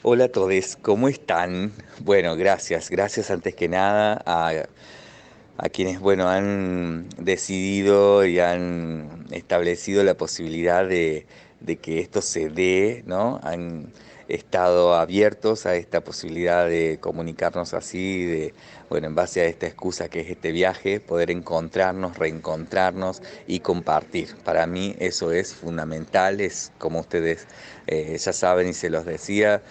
Hola a todos, ¿cómo están? Bueno, gracias antes que nada a quienes, bueno, han decidido y han establecido la posibilidad de que esto se dé, ¿no? Han estado abiertos a esta posibilidad de comunicarnos así, de, bueno, en base a esta excusa que es este viaje, poder encontrarnos, reencontrarnos y compartir. Para mí eso es fundamental, es como ustedes ya saben y se los decía.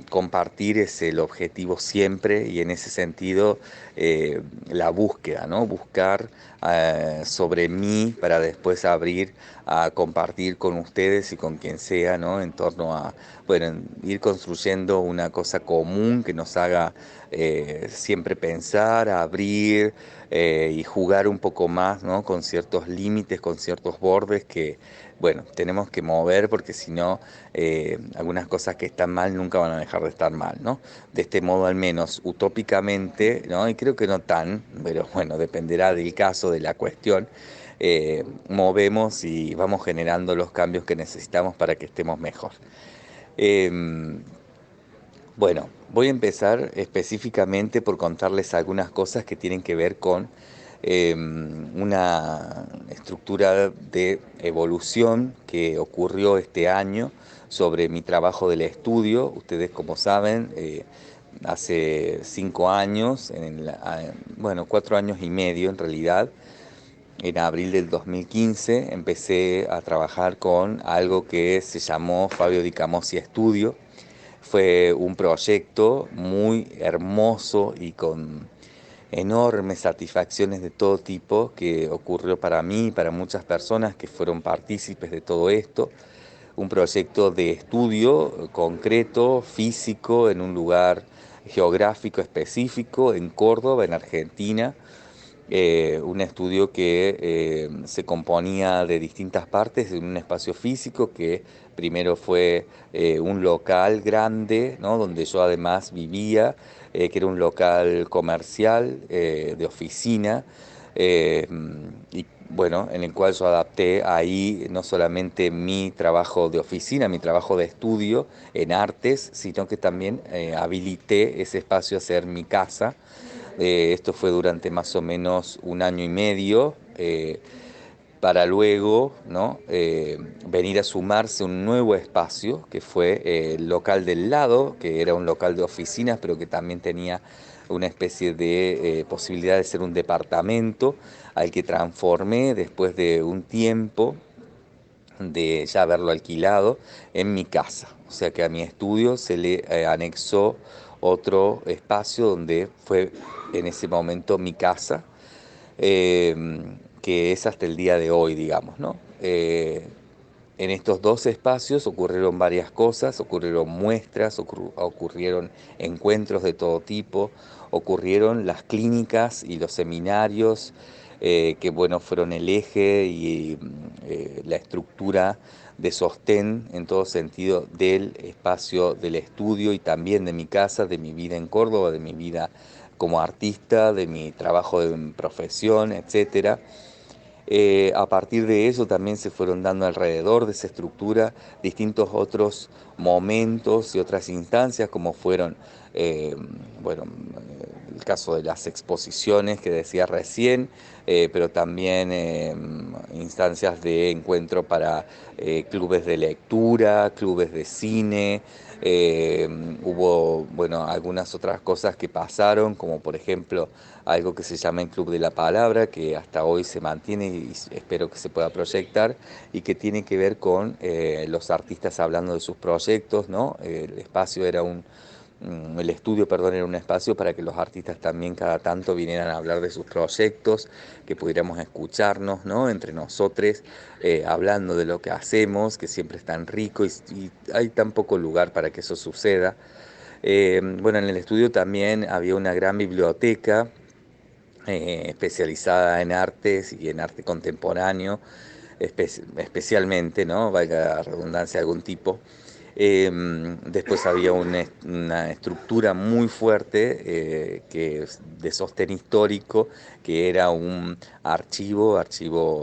Compartir es el objetivo siempre y en ese sentido la búsqueda, ¿no? Buscar sobre mí para después abrir a compartir con ustedes y con quien sea, ¿no? En torno a, bueno, ir construyendo una cosa común que nos haga siempre pensar, abrir y jugar un poco más, ¿no? Con ciertos límites, con ciertos bordes que, bueno, tenemos que mover porque si no, algunas cosas que están mal nunca van a dejar de estar mal, ¿no? De este modo al menos utópicamente, ¿no? Y creo que no tan, pero bueno, dependerá del caso, de la cuestión, movemos y vamos generando los cambios que necesitamos para que estemos mejor. Eh, bueno, voy a empezar específicamente por contarles algunas cosas que tienen que ver con una estructura de evolución que ocurrió este año sobre mi trabajo del estudio. Ustedes, como saben, hace 5 años, bueno, 4 años y medio en realidad, en abril del 2015 empecé a trabajar con algo que se llamó Fabio Di Camosi Estudio. Fue un proyecto muy hermoso y con enormes satisfacciones de todo tipo que ocurrió para mí y para muchas personas que fueron partícipes de todo esto. Un proyecto de estudio concreto, físico, en un lugar geográfico específico, en Córdoba, en Argentina. Un estudio que se componía de distintas partes en un espacio físico que primero fue un local grande, ¿no? Donde yo además vivía, que era un local comercial de oficina, eh, y bueno, en el cual yo adapté ahí no solamente mi trabajo de oficina, mi trabajo de estudio en artes, sino que también habilité ese espacio a ser mi casa. Esto fue durante más o menos 1 año y medio, para luego, ¿no? Venir a sumarse un nuevo espacio, que fue el local del lado, que era un local de oficinas, pero que también tenía una especie de posibilidad de ser un departamento, al que transformé después de un tiempo de ya haberlo alquilado en mi casa. O sea que a mi estudio se le anexó otro espacio donde fue en ese momento mi casa, eh, que es hasta el día de hoy, digamos, ¿no? En estos dos espacios ocurrieron varias cosas, ocurrieron muestras, ocurrieron encuentros de todo tipo, ocurrieron las clínicas y los seminarios, que bueno, fueron el eje y la estructura de sostén en todo sentido del espacio del estudio y también de mi casa, de mi vida en Córdoba, de mi vida como artista, de mi trabajo de profesión, etcétera. A partir de eso también se fueron dando alrededor de esa estructura distintos otros momentos y otras instancias, como fueron, eh, bueno, el caso de las exposiciones que decía recién, pero también instancias de encuentro para clubes de lectura, clubes de cine. Eh, Hubo, bueno, algunas otras cosas que pasaron, como por ejemplo algo que se llama el Club de la Palabra, que hasta hoy se mantiene y espero que se pueda proyectar, y que tiene que ver con los artistas hablando de sus proyectos, ¿no? El espacio era el estudio, perdón, era un espacio para que los artistas también cada tanto vinieran a hablar de sus proyectos, que pudiéramos escucharnos, ¿no? Entre nosotros, hablando de lo que hacemos, que siempre es tan rico y hay tan poco lugar para que eso suceda. Bueno, en el estudio también había una gran biblioteca especializada en artes y en arte contemporáneo, especialmente, ¿no? Valga la redundancia de algún tipo. Después había una estructura muy fuerte de sostén histórico, que era un archivo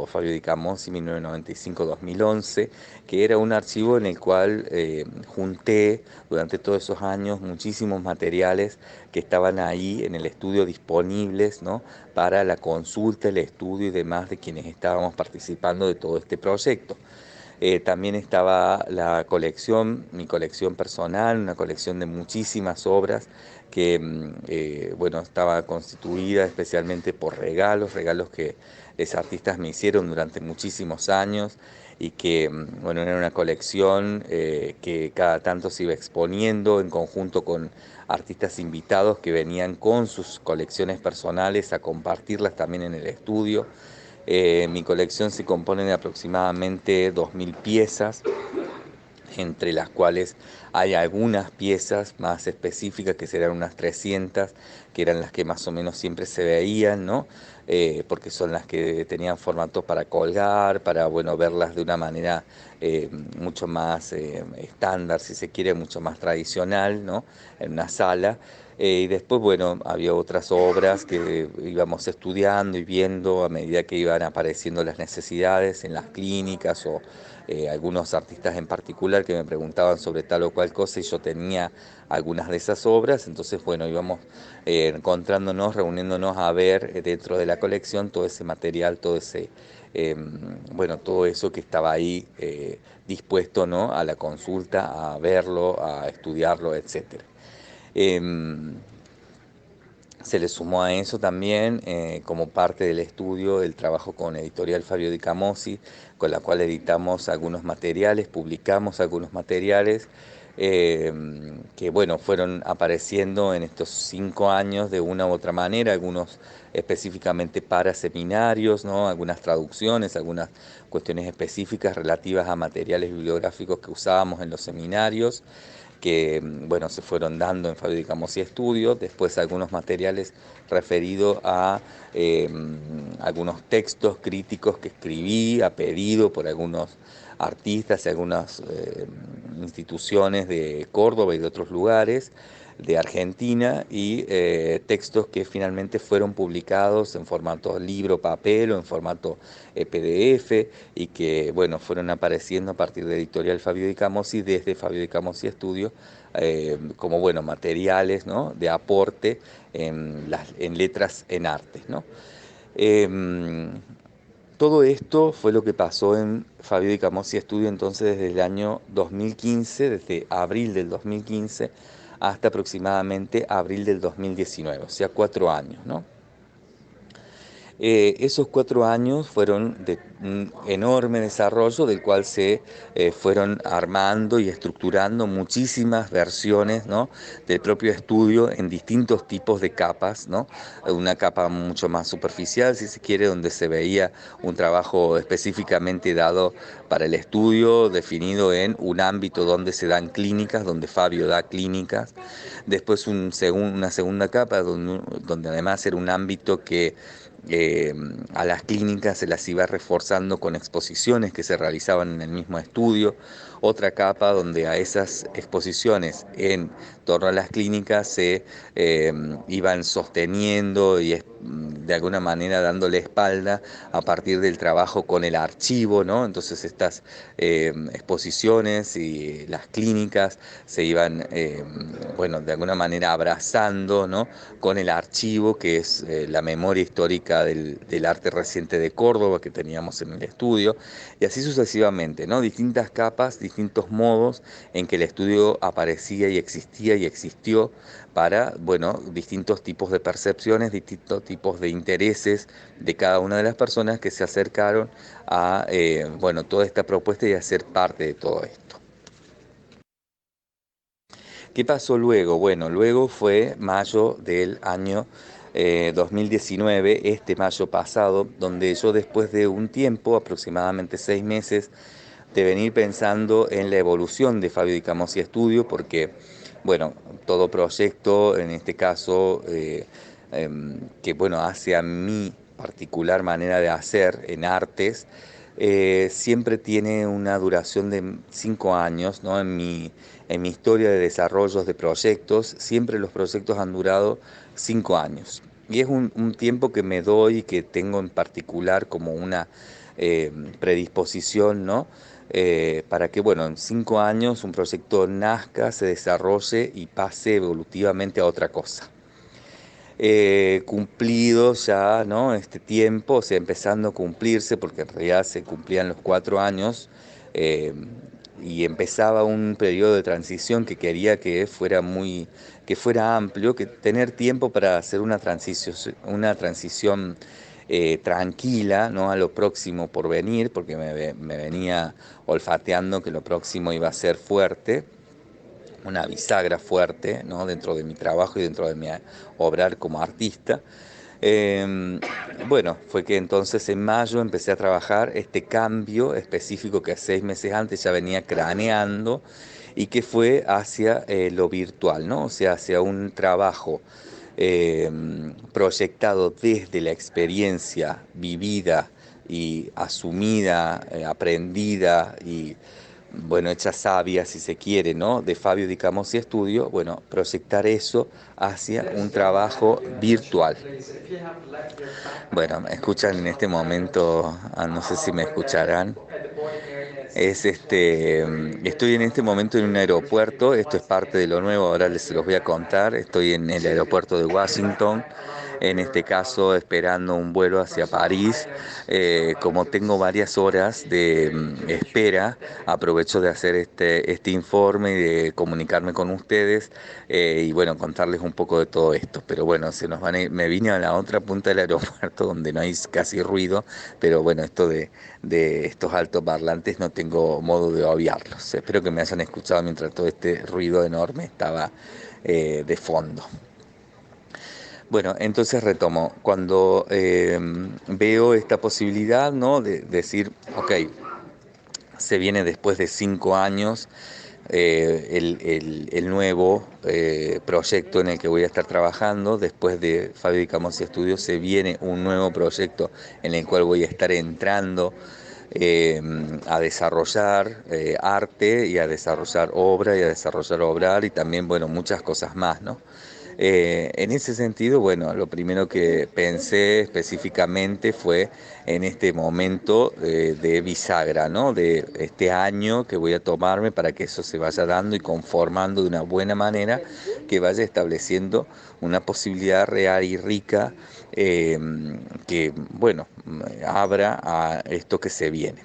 Fabio Di Camossi 1995-2011, que era un archivo en el cual junté durante todos esos años muchísimos materiales que estaban ahí en el estudio disponibles, ¿no? Para la consulta, el estudio y demás de quienes estábamos participando de todo este proyecto. También estaba la colección, mi colección personal, una colección de muchísimas obras que, bueno, estaba constituida especialmente por regalos que los artistas me hicieron durante muchísimos años y que, bueno, era una colección que cada tanto se iba exponiendo en conjunto con artistas invitados que venían con sus colecciones personales a compartirlas también en el estudio. Mi colección se compone de aproximadamente 2.000 piezas, entre las cuales hay algunas piezas más específicas, que serán unas 300, que eran las que más o menos siempre se veían, ¿no? Porque son las que tenían formatos para colgar, para, bueno, verlas de una manera mucho más estándar, si se quiere, mucho más tradicional, ¿no? En una sala. Y después, bueno, había otras obras que íbamos estudiando y viendo a medida que iban apareciendo las necesidades en las clínicas o algunos artistas en particular que me preguntaban sobre tal o cual cosa y yo tenía algunas de esas obras. Entonces, bueno, íbamos encontrándonos, reuniéndonos a ver dentro de la colección todo ese material, todo ese, eh, bueno, todo eso que estaba ahí dispuesto, ¿no? A la consulta, a verlo, a estudiarlo, etcétera. Em, Se le sumó a eso también, como parte del estudio, el trabajo con Editorial Fabio Di Camossi, con la cual editamos algunos materiales, publicamos algunos materiales, eh, que bueno, fueron apareciendo en estos 5 años de una u otra manera, algunos específicamente para seminarios, ¿no? Algunas traducciones, algunas cuestiones específicas relativas a materiales bibliográficos que usábamos en los seminarios, que bueno, se fueron dando en Fabricamos y Estudios, después algunos materiales referidos a algunos textos críticos que escribí a pedido por algunos artistas y algunas instituciones de Córdoba y de otros lugares de Argentina, y textos que finalmente fueron publicados en formato libro, papel o en formato PDF, y que bueno, fueron apareciendo a partir de Editorial Fabio Di Camossi, desde Fabio Di Camossi Estudio, como bueno, materiales, ¿no? De aporte en letras en artes, ¿no? Eh, Todo esto fue lo que pasó en Fabio Di Camossi Estudio entonces desde el año 2015, desde abril del 2015 hasta aproximadamente abril del 2019, o sea, 4 años, ¿no? Esos 4 años fueron de un enorme desarrollo del cual se fueron armando y estructurando muchísimas versiones, ¿no? Del propio estudio en distintos tipos de capas, ¿no? Una capa mucho más superficial, si se quiere, donde se veía un trabajo específicamente dado para el estudio, definido en un ámbito donde se dan clínicas, donde Fabio da clínicas. Después una segunda capa donde además era un ámbito que eh, a las clínicas se las iba reforzando con exposiciones que se realizaban en el mismo estudio. Otra capa donde a esas exposiciones en torno a las clínicas se iban sosteniendo y de alguna manera dándole espalda a partir del trabajo con el archivo, ¿no? Entonces estas exposiciones y las clínicas se iban, bueno, de alguna manera abrazando, ¿no? Con el archivo, que es la memoria histórica del arte reciente de Córdoba que teníamos en el estudio, y así sucesivamente, ¿no? Distintas capas, distintos modos en que el estudio aparecía y existió para, bueno, distintos tipos de percepciones, distintos tipos de intereses de cada una de las personas que se acercaron a, bueno, toda esta propuesta y a ser parte de todo esto. ¿Qué pasó luego? Bueno, luego fue mayo del año 2019, este mayo pasado, donde yo después de un tiempo, aproximadamente 6 meses, de venir pensando en la evolución de Fabio Di Camossi Estudio, porque, bueno, todo proyecto, en este caso, que, bueno, hace a mi particular manera de hacer en artes, siempre tiene una duración de 5 años, ¿no? En mi historia de desarrollos de proyectos, siempre los proyectos han durado 5 años. Y es un tiempo que me doy, que tengo en particular como una predisposición, ¿no? Para que, bueno, en 5 años un proyecto nazca, se desarrolle y pase evolutivamente a otra cosa. Cumplido ya, ¿no? Este tiempo, o sea, empezando a cumplirse, porque en realidad se cumplían los 4 años, eh, y empezaba un periodo de transición que quería que fuera amplio, que tener tiempo para hacer una transición tranquila, ¿no? A lo próximo por venir, porque me venía olfateando que lo próximo iba a ser fuerte, una bisagra fuerte, ¿no? Dentro de mi trabajo y dentro de mi obrar como artista. Eh, bueno, fue que entonces en mayo empecé a trabajar este cambio específico que 6 meses antes ya venía craneando y que fue hacia lo virtual, ¿no? O sea, hacia un trabajo eh, proyectado desde la experiencia vivida y asumida, aprendida y bueno, hecha sabia, si se quiere, ¿no? De Fabio Di Camossi Estudio, bueno, proyectar eso hacia un trabajo virtual. Bueno, me escuchan en este momento, no sé si me escucharán. Estoy en este momento en un aeropuerto, esto es parte de lo nuevo, ahora les los voy a contar. Estoy en el aeropuerto de Washington, en este caso esperando un vuelo hacia París. Como tengo varias horas de espera, aprovecho de hacer este informe y de comunicarme con ustedes, y bueno, contarles un poco de todo esto. Pero bueno, me vine a la otra punta del aeropuerto donde no hay casi ruido, pero bueno, esto de estos altoparlantes no tengo modo de obviarlos. Espero que me hayan escuchado mientras todo este ruido enorme estaba de fondo. Bueno, entonces retomo. Cuando veo esta posibilidad, ¿no? De decir, ok, se viene después de 5 años el nuevo proyecto en el que voy a estar trabajando. Después de Fabio Di Camossi Estudios se viene un nuevo proyecto en el cual voy a estar entrando eh, a desarrollar arte y a desarrollar obra y a desarrollar obrar y también, bueno, muchas cosas más, ¿no? En ese sentido, bueno, lo primero que pensé específicamente fue en este momento de bisagra, ¿no? De este año que voy a tomarme para que eso se vaya dando y conformando de una buena manera, que vaya estableciendo una posibilidad real y rica eh, que, bueno, abra a esto que se viene.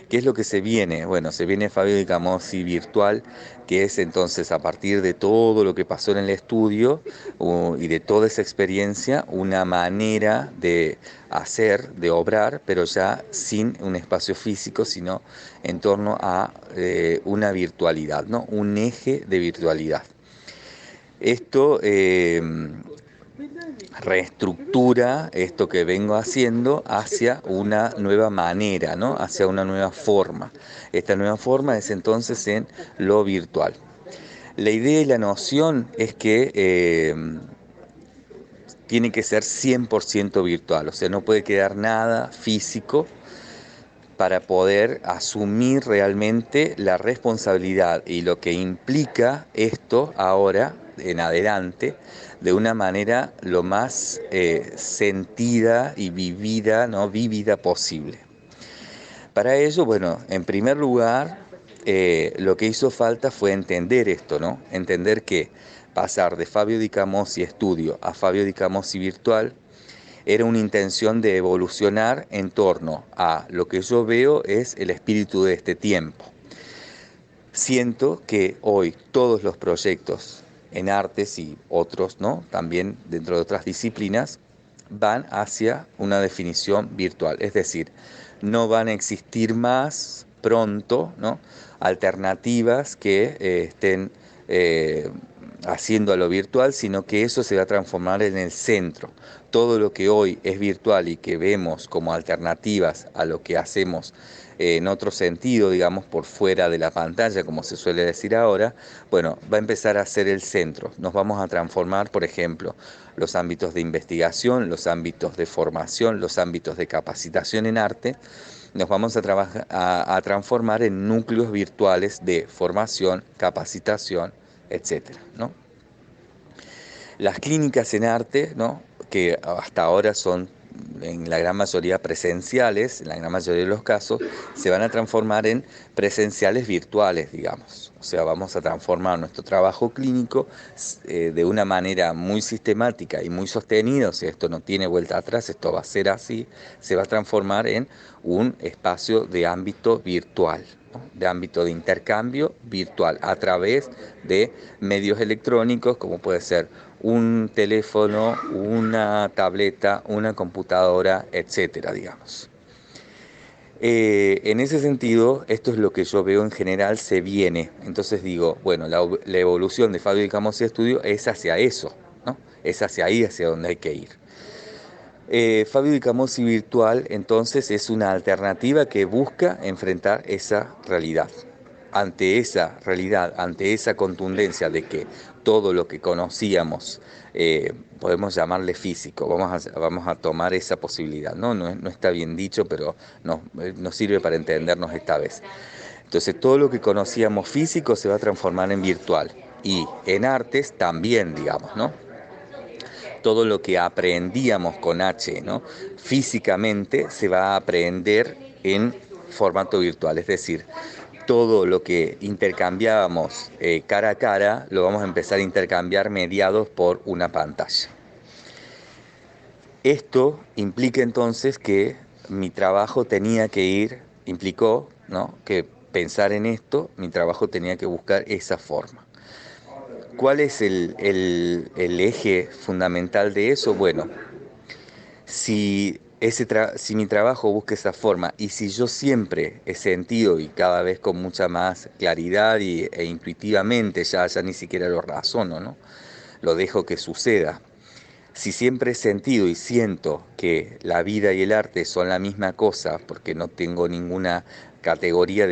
¿Qué es lo que se viene? Bueno, se viene Fabio Di Camossi virtual, que es entonces a partir de todo lo que pasó en el estudio y de toda esa experiencia, una manera de hacer, de obrar, pero ya sin un espacio físico, sino en torno a una virtualidad, ¿no? Un eje de virtualidad. Esto reestructura esto que vengo haciendo hacia una nueva manera, ¿no? Hacia una nueva forma. Esta nueva forma es entonces en lo virtual. La idea y la noción es que tiene que ser 100% virtual, o sea, no puede quedar nada físico para poder asumir realmente la responsabilidad y lo que implica esto ahora en adelante de una manera lo más sentida y vivida, ¿no? Vívida posible. Para ello, bueno, en primer lugar, lo que hizo falta fue entender esto, ¿no? Entender que pasar de Fabio Di Camossi Estudio a Fabio Di Camossi Virtual era una intención de evolucionar en torno a lo que yo veo es el espíritu de este tiempo. Siento que hoy todos los proyectos en artes y otros, ¿no? También dentro de otras disciplinas, van hacia una definición virtual. Es decir, no van a existir más pronto, ¿no? Alternativas que estén haciendo a lo virtual, sino que eso se va a transformar en el centro. Todo lo que hoy es virtual y que vemos como alternativas a lo que hacemos en otro sentido, digamos, por fuera de la pantalla, como se suele decir ahora, bueno, va a empezar a ser el centro. Nos vamos a transformar, por ejemplo, los ámbitos de investigación, los ámbitos de formación, los ámbitos de capacitación en arte, nos vamos a transformar en núcleos virtuales de formación, capacitación, etcétera, ¿no? Las clínicas en arte, ¿no? Que hasta ahora son en la gran mayoría presenciales, en la gran mayoría de los casos, se van a transformar en presenciales virtuales, digamos. O sea, vamos a transformar nuestro trabajo clínico de una manera muy sistemática y muy sostenida, o sea, esto no tiene vuelta atrás, esto va a ser así, se va a transformar en un espacio de ámbito virtual, ¿no? De ámbito de intercambio virtual a través de medios electrónicos como puede ser un teléfono, una tableta, una computadora, etcétera, digamos. En ese sentido, esto es lo que yo veo en general se viene. Entonces digo, bueno, la evolución de Fabio Di Camos y Estudio es hacia eso, ¿no? Es hacia ahí, hacia donde hay que ir. Fabio Di Camosi Virtual entonces es una alternativa que busca enfrentar esa realidad. Ante esa realidad, ante esa contundencia de que todo lo que conocíamos, podemos llamarle físico, vamos a tomar esa posibilidad, ¿no? No está bien dicho, pero nos sirve para entendernos esta vez. Entonces todo lo que conocíamos físico se va a transformar en virtual y en artes también, digamos, ¿no? Todo lo que aprendíamos con H, ¿no? Físicamente se va a aprender en formato virtual, es decir, todo lo que intercambiábamos cara a cara lo vamos a empezar a intercambiar mediados por una pantalla. Esto implica entonces que mi trabajo tenía que implicó, ¿no? Que pensar en esto, mi trabajo tenía que buscar esa forma. ¿Cuál es el eje fundamental de eso? Bueno, si mi trabajo busca esa forma y si yo siempre he sentido y cada vez con mucha más claridad e intuitivamente, ya ni siquiera lo razono, ¿no? Lo dejo que suceda. Si siempre he sentido y siento que la vida y el arte son la misma cosa, porque no tengo ninguna categoría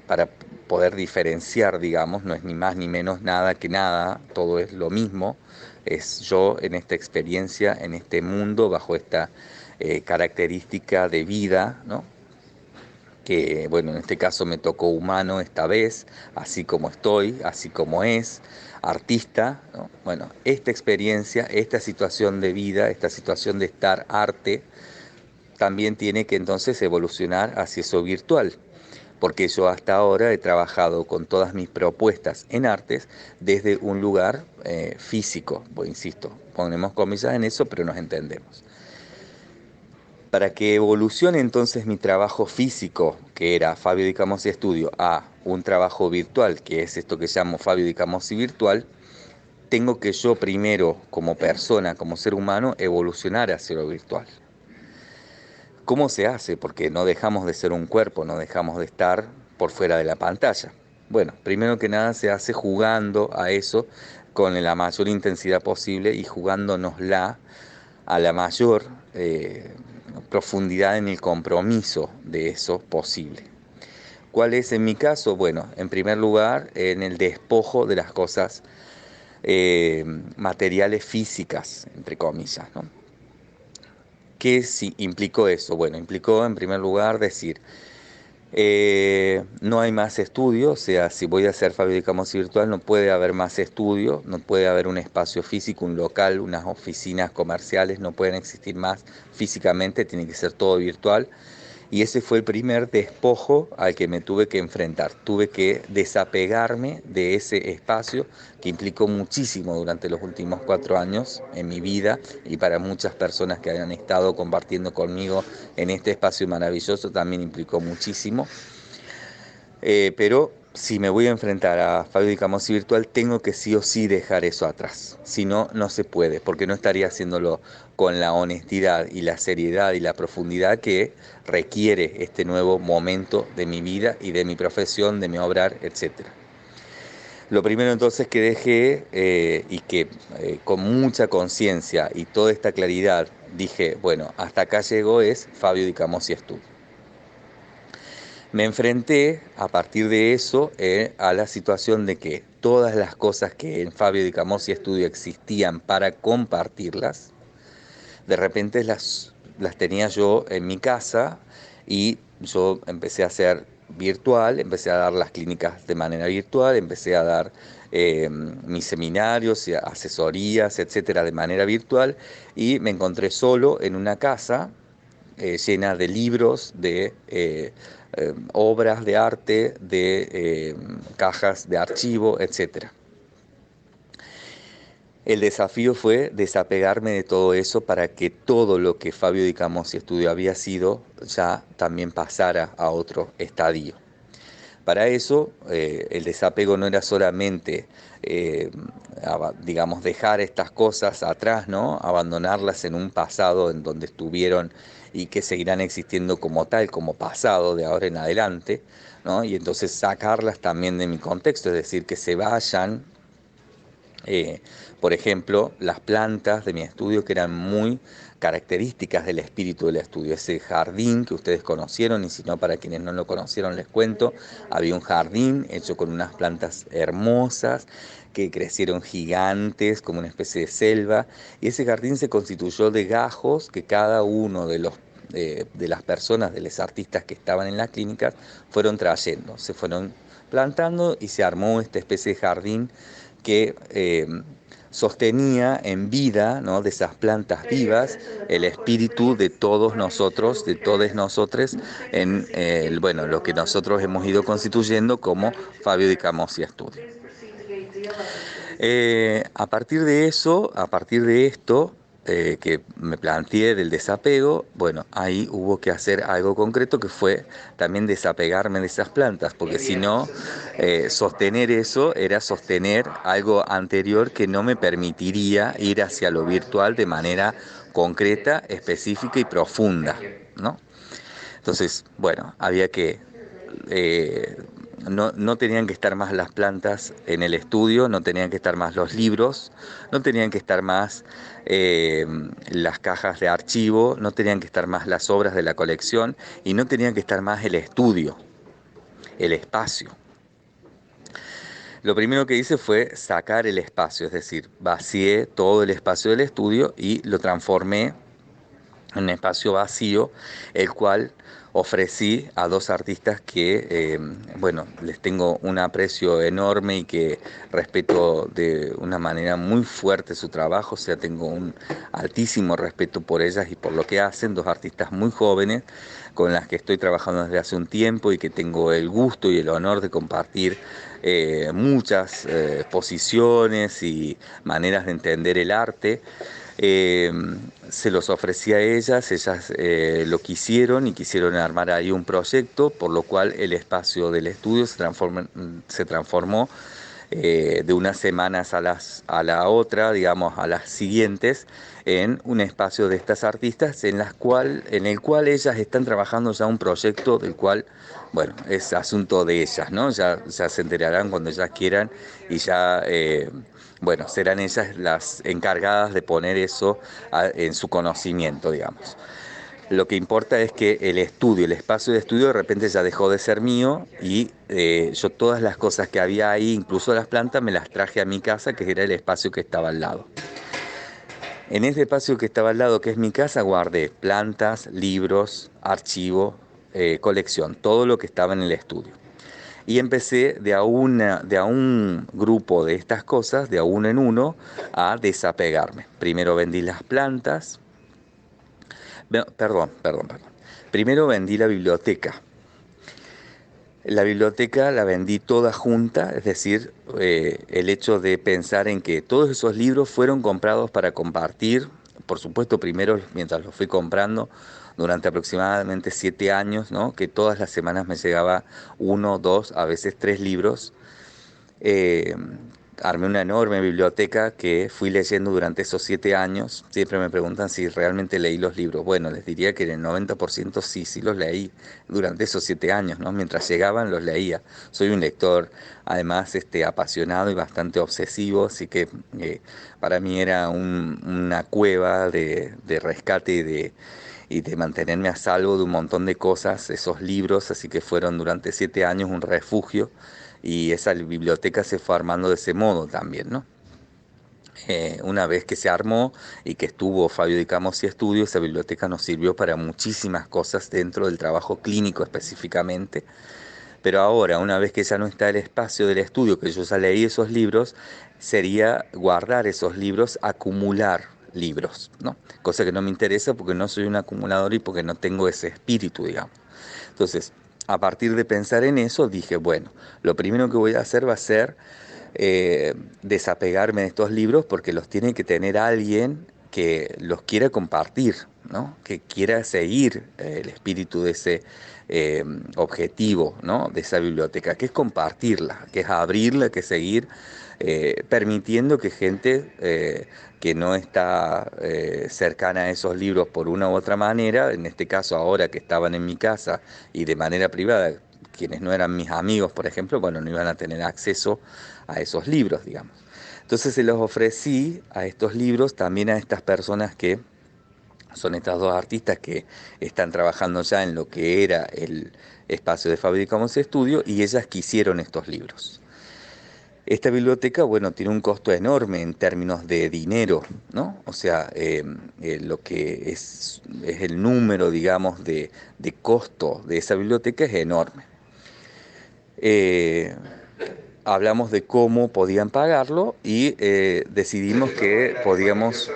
para poder diferenciar, digamos, no es ni más ni menos nada que nada, todo es lo mismo, es yo en esta experiencia, en este mundo, bajo esta característica de vida, ¿no? Que bueno, en este caso me tocó humano esta vez, así como estoy, así como es, artista, ¿no? Bueno, esta experiencia, esta situación de vida, esta situación de estar arte, también tiene que entonces evolucionar hacia eso virtual, porque yo hasta ahora he trabajado con todas mis propuestas en artes desde un lugar físico, pues insisto, ponemos comillas en eso, pero nos entendemos. Para que evolucione entonces mi trabajo físico, que era Fabio Di Camosi Estudio, a un trabajo virtual, que es esto que llamo Fabio Di Camosi Virtual, tengo que yo primero, como persona, como ser humano, evolucionar hacia lo virtual. ¿Cómo se hace? Porque no dejamos de ser un cuerpo, no dejamos de estar por fuera de la pantalla. Bueno, primero que nada se hace jugando a eso con la mayor intensidad posible y jugándonosla a la mayor profundidad en el compromiso de eso posible. ¿Cuál es en mi caso? Bueno, en primer lugar, en el despojo de las cosas materiales físicas, entre comillas, ¿no? ¿Qué sí implicó eso? Bueno, implicó en primer lugar decir, no hay más estudio, o sea, si voy a hacer Fabio Di Camosi Virtual no puede haber más estudio, no puede haber un espacio físico, un local, unas oficinas comerciales, no pueden existir más físicamente, tiene que ser todo virtual. Y ese fue el primer despojo al que me tuve que enfrentar. Tuve que desapegarme de ese espacio que implicó muchísimo durante los últimos 4 años en mi vida y para muchas personas que hayan estado compartiendo conmigo en este espacio maravilloso también implicó muchísimo. Pero si me voy a enfrentar a Fabio Di Camosi Virtual, tengo que sí o sí dejar eso atrás. Si no, no se puede, porque no estaría haciéndolo con la honestidad y la seriedad y la profundidad que requiere este nuevo momento de mi vida y de mi profesión, de mi obrar, etcétera. Lo primero entonces que dejé y que con mucha conciencia y toda esta claridad dije, bueno, hasta acá llegó es Fabio Di Camosi Studio. Me enfrenté a partir de eso a la situación de que todas las cosas que en Fabio Di Camosi Studio existían para compartirlas, de repente las tenía yo en mi casa y yo empecé a hacer virtual, empecé a dar las clínicas de manera virtual, empecé a dar mis seminarios y asesorías, etcétera, de manera virtual, y me encontré solo en una casa llena de libros, de obras de arte, de cajas de archivo, etcétera. El desafío fue desapegarme de todo eso para que todo lo que Fabio Di Camosi estudió había sido ya también pasara a otro estadio. Para eso, el desapego no era solamente, digamos, dejar estas cosas atrás, ¿no? Abandonarlas en un pasado en donde estuvieron y que seguirán existiendo como tal, como pasado de ahora en adelante, ¿no? Y entonces sacarlas también de mi contexto, es decir, que se vayan por ejemplo, las plantas de mi estudio que eran muy características del espíritu del estudio. Ese jardín que ustedes conocieron, y si no, para quienes no lo conocieron les cuento, había un jardín hecho con unas plantas hermosas que crecieron gigantes como una especie de selva, y ese jardín se constituyó de gajos que cada uno de las personas, de los artistas que estaban en las clínicas, fueron trayendo, se fueron plantando y se armó esta especie de jardín que sostenía en vida, ¿no? De esas plantas vivas el espíritu de todos nosotros, de todos nosotros, en bueno, lo que nosotros hemos ido constituyendo como Fabio Di Camosi Estudio. A partir de eso, a partir de esto que me planteé del desapego, bueno, ahí hubo que hacer algo concreto que fue también desapegarme de esas plantas, porque si no, sostener eso era sostener algo anterior que no me permitiría ir hacia lo virtual de manera concreta, específica y profunda, ¿no? Entonces, bueno, había que eh, no tenían que estar más las plantas en el estudio, no tenían que estar más los libros, no tenían que estar más eh, las cajas de archivo, no tenían que estar más las obras de la colección y no tenían que estar más el estudio, el espacio. Lo primero que hice fue sacar el espacio, es decir, vacié todo el espacio del estudio y lo transformé en un espacio vacío, el cual ofrecí a dos artistas que, bueno, les tengo un aprecio enorme y que respeto de una manera muy fuerte su trabajo, o sea, tengo un altísimo respeto por ellas y por lo que hacen, dos artistas muy jóvenes con las que estoy trabajando desde hace un tiempo y que tengo el gusto y el honor de compartir muchas posiciones y maneras de entender el arte. Eh, Se los ofrecí a ellas lo quisieron y quisieron armar ahí un proyecto, por lo cual el espacio del estudio se transformó de unas semanas a la otra, digamos, a las siguientes, en un espacio de estas artistas en el cual ellas están trabajando ya un proyecto del cual, bueno, es asunto de ellas, ¿no? Ya se enterarán cuando ellas quieran y ya, bueno, serán ellas las encargadas de poner eso en su conocimiento, digamos. Lo que importa es que el estudio, el espacio de estudio de repente ya dejó de ser mío y yo todas las cosas que había ahí, incluso las plantas, me las traje a mi casa, que era el espacio que estaba al lado. En ese espacio que estaba al lado, que es mi casa, guardé plantas, libros, archivo, colección, todo lo que estaba en el estudio. Y empecé de a un grupo de estas cosas, de a uno en uno, a desapegarme. Primero vendí las plantas. Perdón. Primero vendí la biblioteca. La biblioteca la vendí toda junta, es decir, el hecho de pensar en que todos esos libros fueron comprados para compartir, por supuesto primero mientras los fui comprando durante aproximadamente 7 años, ¿no? Que todas las semanas me llegaba uno, dos, a veces tres libros. Eh, Armé una enorme biblioteca que fui leyendo durante esos 7 años. Siempre me preguntan si realmente leí los libros. Bueno, les diría que en el 90% sí, sí los leí durante esos 7 años, ¿no? Mientras llegaban los leía. Soy un lector, además, apasionado y bastante obsesivo, así que para mí era una cueva de rescate y de mantenerme a salvo de un montón de cosas, esos libros, así que fueron durante 7 años un refugio y esa biblioteca se fue armando de ese modo también, ¿no? Una vez que se armó y que estuvo Fabio Di Camosi Estudio, esa biblioteca nos sirvió para muchísimas cosas dentro del trabajo clínico específicamente. Pero ahora, una vez que ya no está el espacio del estudio, que yo ya leí esos libros, sería guardar esos libros, acumular libros, ¿no? Cosa que no me interesa porque no soy un acumulador y porque no tengo ese espíritu, digamos. Entonces, a partir de pensar en eso, dije, bueno, lo primero que voy a hacer va a ser eh, desapegarme de estos libros porque los tiene que tener alguien que los quiera compartir, ¿no? Que quiera seguir el espíritu de ese eh, objetivo, ¿no? De esa biblioteca, que es compartirla, que es abrirla, que es seguir permitiendo que gente que no está cercana a esos libros por una u otra manera, en este caso ahora que estaban en mi casa y de manera privada, quienes no eran mis amigos, por ejemplo, bueno, no iban a tener acceso a esos libros, digamos. Entonces se los ofrecí a estos libros también a estas personas que son estas dos artistas que están trabajando ya en lo que era el espacio de Fabricamos Estudio y ellas quisieron estos libros. Esta biblioteca, bueno, tiene un costo enorme en términos de dinero, ¿no? O sea, lo que es el número, digamos, de costo de esa biblioteca es enorme. Eh, Hablamos de cómo podían pagarlo y decidimos que podíamos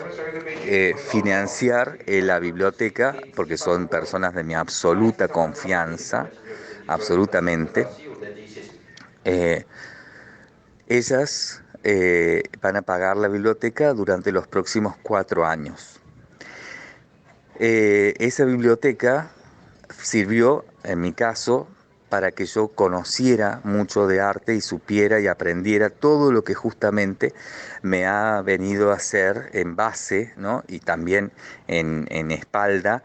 financiar la biblioteca, porque son personas de mi absoluta confianza, absolutamente. Eh, Ellas van a pagar la biblioteca durante los próximos 4 años. Esa biblioteca sirvió, en mi caso, para que yo conociera mucho de arte y supiera y aprendiera todo lo que justamente me ha venido a hacer en base, ¿no? Y también en espalda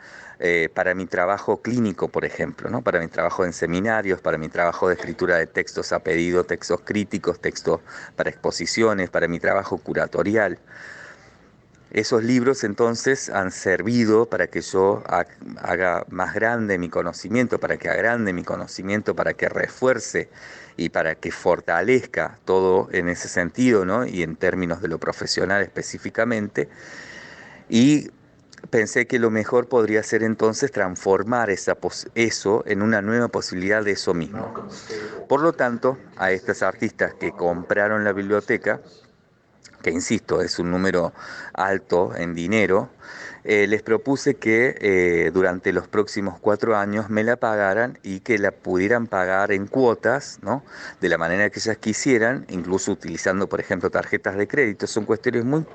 para mi trabajo clínico, por ejemplo, ¿no? Para mi trabajo en seminarios, para mi trabajo de escritura de textos a pedido, textos críticos, textos para exposiciones, para mi trabajo curatorial. Esos libros entonces han servido para que yo haga más grande mi conocimiento, para que agrande mi conocimiento, para que refuerce y para que fortalezca todo en ese sentido, ¿no? Y en términos de lo profesional específicamente. Y pensé que lo mejor podría ser entonces transformar eso en una nueva posibilidad de eso mismo. Por lo tanto, a estas artistas que compraron la biblioteca, que insisto, es un número alto en dinero, les propuse que durante los próximos 4 años me la pagaran y que la pudieran pagar en cuotas, ¿no? De la manera que ellas quisieran, incluso utilizando, por ejemplo, tarjetas de crédito. Son cuestiones muy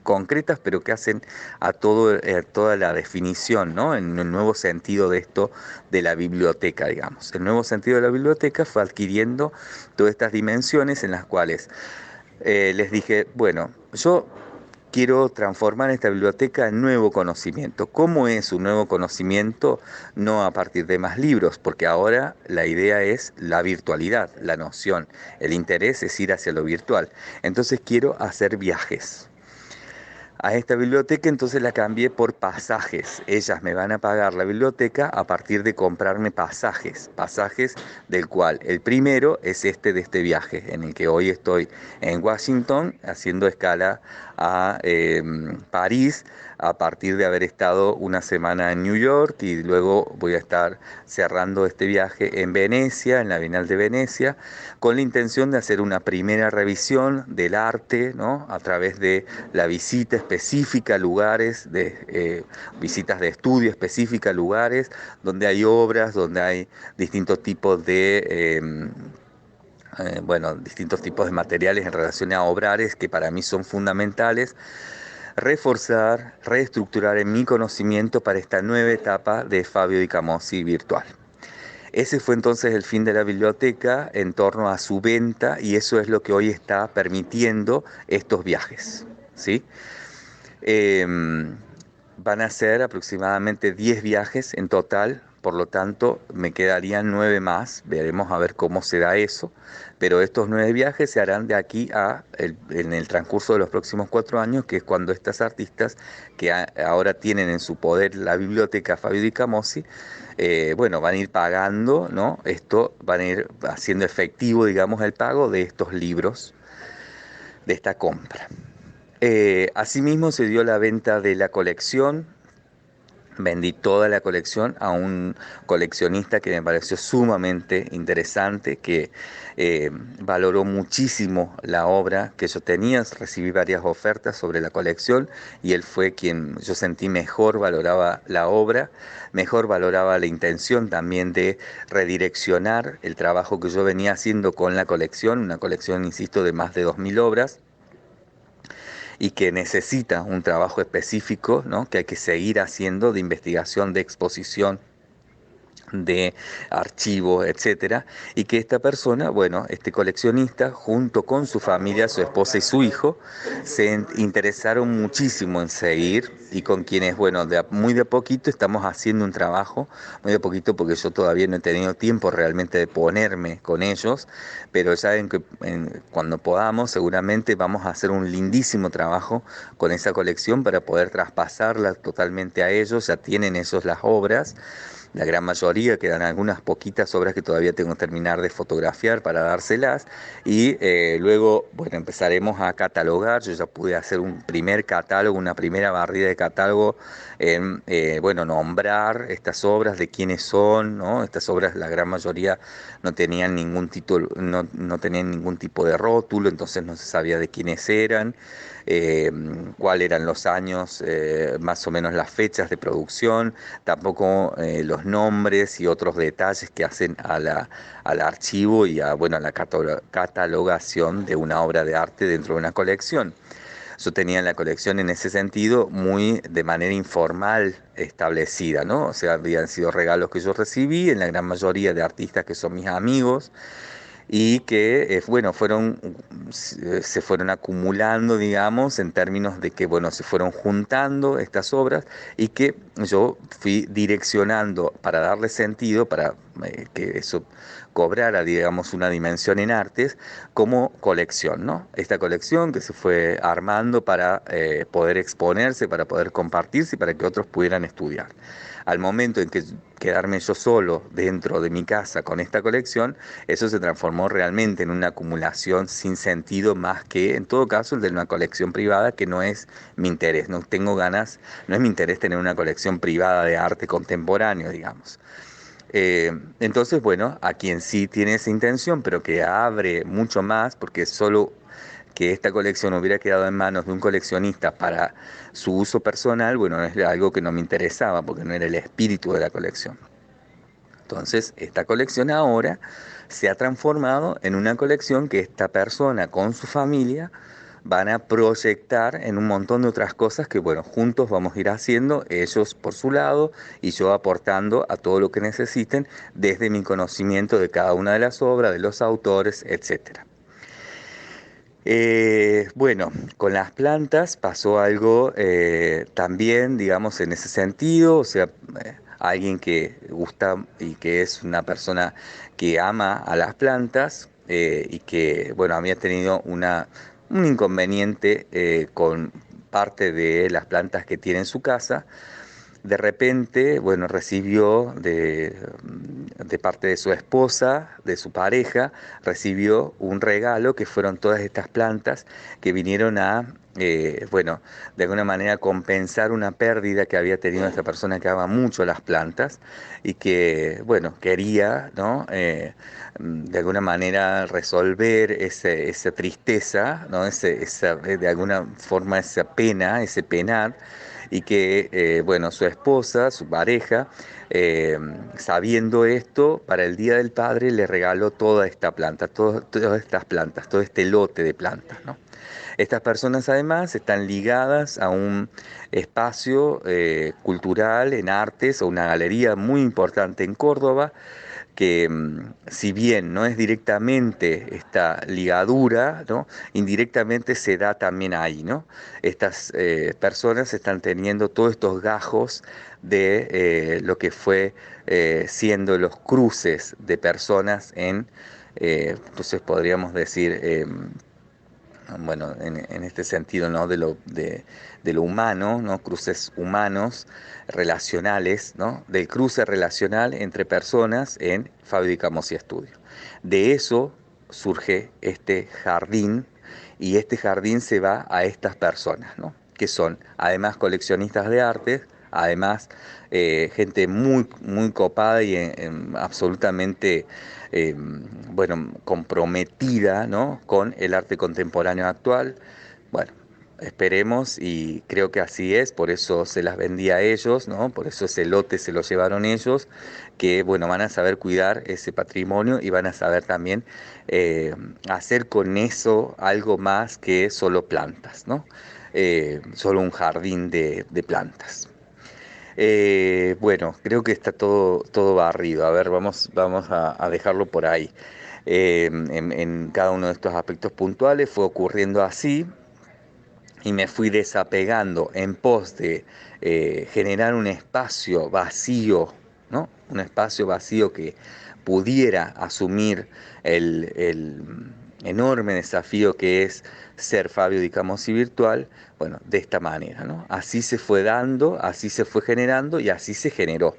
concretas, pero que hacen a toda la definición, ¿no? En el nuevo sentido de esto de la biblioteca, digamos. El nuevo sentido de la biblioteca fue adquiriendo todas estas dimensiones en las cuales les dije, bueno, yo quiero transformar esta biblioteca en nuevo conocimiento. ¿Cómo es un nuevo conocimiento? No a partir de más libros, porque ahora la idea es la virtualidad, la noción. El interés es ir hacia lo virtual. Entonces quiero hacer viajes. A esta biblioteca entonces la cambié por pasajes. Ellas me van a pagar la biblioteca a partir de comprarme pasajes del cual el primero es este de este viaje, en el que hoy estoy en Washington haciendo escala a París a partir de haber estado una semana en New York y luego voy a estar cerrando este viaje en Venecia, en la Bienal de Venecia, con la intención de hacer una primera revisión del arte, ¿no? A través de la visita específica a lugares, visitas de estudio específica a lugares donde hay obras, donde hay distintos tipos bueno, distintos tipos de materiales en relación a obrares que para mí son fundamentales, reforzar, reestructurar en mi conocimiento para esta nueva etapa de Fabio Di Camosi virtual. Ese fue entonces el fin de la biblioteca en torno a su venta y eso es lo que hoy está permitiendo estos viajes, ¿sí? Eh, Van a ser aproximadamente 10 viajes en total, por lo tanto me quedarían 9 más, veremos a ver cómo se da eso, pero estos 9 viajes se harán de aquí en el transcurso de los próximos 4 años, que es cuando estas artistas que ahora tienen en su poder la biblioteca Fabio Di Camosi, bueno, van a ir pagando, ¿no? Esto, van a ir haciendo efectivo, digamos, el pago de estos libros, de esta compra. Asimismo se dio la venta de la colección. Vendí toda la colección a un coleccionista que me pareció sumamente interesante, que valoró muchísimo la obra que yo tenía. Recibí varias ofertas sobre la colección y él fue quien yo sentí mejor valoraba la obra, mejor valoraba la intención también de redireccionar el trabajo que yo venía haciendo con la colección, una colección, insisto, de más de 2000 obras y que necesita un trabajo específico, ¿no? Que hay que seguir haciendo de investigación, de exposición, de archivos, etcétera, y que esta persona, bueno, este coleccionista, junto con su familia, su esposa y su hijo, se interesaron muchísimo en seguir y con quienes, bueno, muy de a poquito estamos haciendo un trabajo, muy de a poquito porque yo todavía no he tenido tiempo realmente de ponerme con ellos, pero saben que cuando podamos seguramente vamos a hacer un lindísimo trabajo con esa colección para poder traspasarla totalmente a ellos. Ya tienen ellos las obras, la gran mayoría, quedan algunas poquitas obras que todavía tengo que terminar de fotografiar para dárselas y luego, bueno, empezaremos a catalogar. Yo ya pude hacer un primer catálogo, una primera barrida de catálogo, bueno, nombrar estas obras, de quiénes son, ¿no? Estas obras, la gran mayoría no tenían ningún título, no tenían ningún tipo de rótulo, entonces no se sabía de quiénes eran, eh, cuáles eran los años, más o menos las fechas de producción, tampoco los nombres y otros detalles que hacen al archivo y a, bueno, a la catalogación de una obra de arte dentro de una colección. Yo tenía la colección en ese sentido muy de manera informal establecida, ¿no? O sea, habían sido regalos que yo recibí en la gran mayoría de artistas que son mis amigos y que, bueno, se fueron acumulando, digamos, en términos de que, bueno, se fueron juntando estas obras y que yo fui direccionando para darle sentido, para que eso cobrara, digamos, una dimensión en artes como colección, ¿no? Esta colección que se fue armando para poder exponerse, para poder compartirse y para que otros pudieran estudiar. Al momento en que quedarme yo solo dentro de mi casa con esta colección, eso se transformó realmente en una acumulación sin sentido, más que, en todo caso, el de una colección privada, que no es mi interés. No tengo ganas, no es mi interés tener una colección privada de arte contemporáneo, digamos. Entonces, bueno, a quien sí tiene esa intención, pero que abre mucho más, porque solo que esta colección hubiera quedado en manos de un coleccionista para su uso personal, bueno, es algo que no me interesaba, porque no era el espíritu de la colección. Entonces, esta colección ahora se ha transformado en una colección que esta persona con su familia van a proyectar en un montón de otras cosas que, bueno, juntos vamos a ir haciendo, ellos por su lado y yo aportando a todo lo que necesiten desde mi conocimiento de cada una de las obras, de los autores, etcétera. Bueno, con las plantas pasó algo también, digamos, en ese sentido, o sea, alguien que gusta y que es una persona que ama a las plantas y que, bueno, había tenido un inconveniente con parte de las plantas que tiene en su casa. De repente, bueno, recibió de parte de su esposa, de su pareja, recibió un regalo que fueron todas estas plantas que vinieron a, bueno, de alguna manera compensar una pérdida que había tenido esta persona que ama mucho las plantas y que, bueno, quería, ¿no? De alguna manera resolver esa tristeza, ¿no? De alguna forma esa pena, ese penar y que, bueno, su esposa, su pareja, eh, sabiendo esto, para el Día del Padre le regaló toda esta planta, todas estas plantas, todo este lote de plantas, ¿no? Estas personas además están ligadas a un espacio cultural en artes o una galería muy importante en Córdoba, que si bien no es directamente esta ligadura, ¿no? Indirectamente se da también ahí, ¿no? Estas personas están teniendo todos estos gajos de lo que fue siendo los cruces de personas entonces podríamos decir, bueno, en este sentido, ¿no? De lo humano, ¿no? Cruces humanos, relacionales, ¿no? Del cruce relacional entre personas en Fabricamos y Estudio. De eso surge este jardín y este jardín se va a estas personas, ¿no? Que son además coleccionistas de arte, además gente muy, muy copada y absolutamente bueno, comprometida, ¿no? Con el arte contemporáneo actual. Bueno, esperemos y creo que así es, por eso se las vendí a ellos, ¿no? Por eso ese lote se lo llevaron ellos, que bueno, van a saber cuidar ese patrimonio y van a saber también eh, hacer con eso algo más que solo plantas, ¿no? Solo un jardín de plantas. Bueno, creo que está todo barrido. A ver, vamos a dejarlo por ahí. En cada uno de estos aspectos puntuales fue ocurriendo así y me fui desapegando en pos de generar un espacio vacío, ¿no? Un espacio vacío que pudiera asumir el enorme desafío que es ser Fabio Di Camossi virtual, bueno, de esta manera, ¿no? Así se fue dando, así se fue generando y así se generó.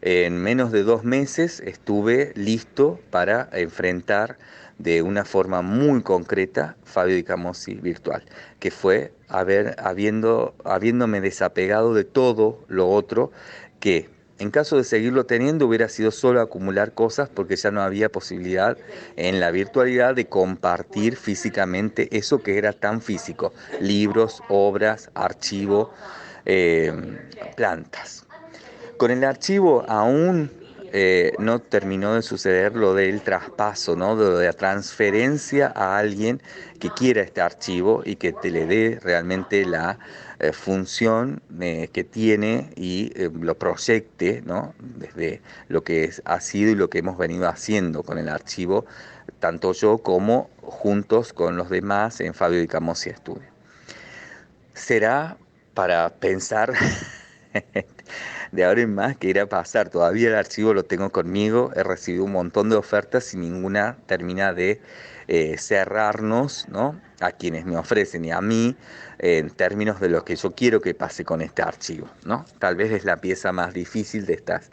En menos de 2 meses estuve listo para enfrentar de una forma muy concreta Fabio Di Camossi virtual, que fue habiéndome desapegado de todo lo otro que en caso de seguirlo teniendo hubiera sido solo acumular cosas porque ya no había posibilidad en la virtualidad de compartir físicamente eso que era tan físico, libros, obras, archivo, eh, plantas. Con el archivo aún no terminó de suceder lo del traspaso, ¿no? De la transferencia a alguien que quiera este archivo y que te le dé realmente la función que tiene y lo proyecte, ¿no? Desde lo que ha sido y lo que hemos venido haciendo con el archivo, tanto yo como juntos con los demás en Fabio Di Camossi Estudio. Será para pensar de ahora en más qué irá a pasar. Todavía el archivo lo tengo conmigo, he recibido un montón de ofertas y ninguna termina de cerrarnos, ¿no? A quienes me ofrecen y a mí en términos de lo que yo quiero que pase con este archivo, ¿no? Tal vez es la pieza más difícil de estas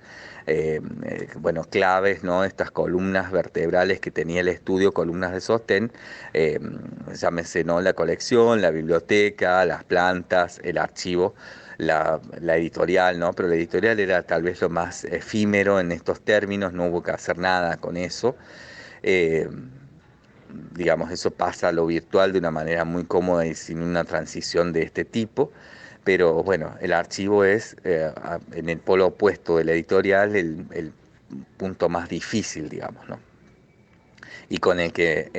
bueno, claves, ¿no? Estas columnas vertebrales que tenía el estudio, columnas de sostén, eh, llámese, ¿no? La colección, la biblioteca, las plantas, el archivo, la editorial, ¿no? Pero la editorial era tal vez lo más efímero en estos términos, no hubo que hacer nada con eso. Eh, digamos, eso pasa a lo virtual de una manera muy cómoda y sin una transición de este tipo. Pero bueno, el archivo es en el polo opuesto del editorial el punto más difícil, digamos, ¿no? Y con el que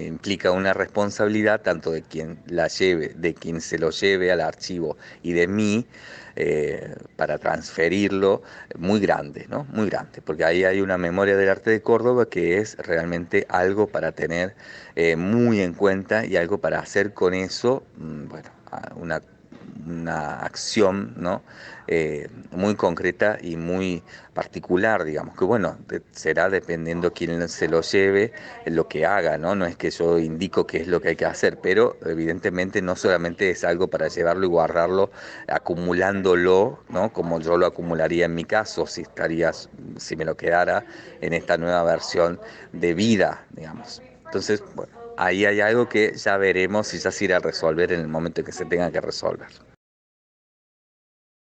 implica una responsabilidad tanto de quien la lleve, de quien se lo lleve al archivo y de mí para transferirlo muy grande, ¿no? Muy grande, porque ahí hay una memoria del arte de Córdoba que es realmente algo para tener muy en cuenta y algo para hacer con eso, bueno, una acción, ¿no? Muy concreta y muy particular, digamos, que bueno, será dependiendo quién se lo lleve, lo que haga, ¿no? No es que yo indico qué es lo que hay que hacer, pero evidentemente no solamente es algo para llevarlo y guardarlo, acumulándolo, ¿no? Como yo lo acumularía en mi caso, si me lo quedara en esta nueva versión de vida, digamos. Entonces, bueno, ahí hay algo que ya veremos y ya se irá a resolver en el momento en que se tenga que resolver.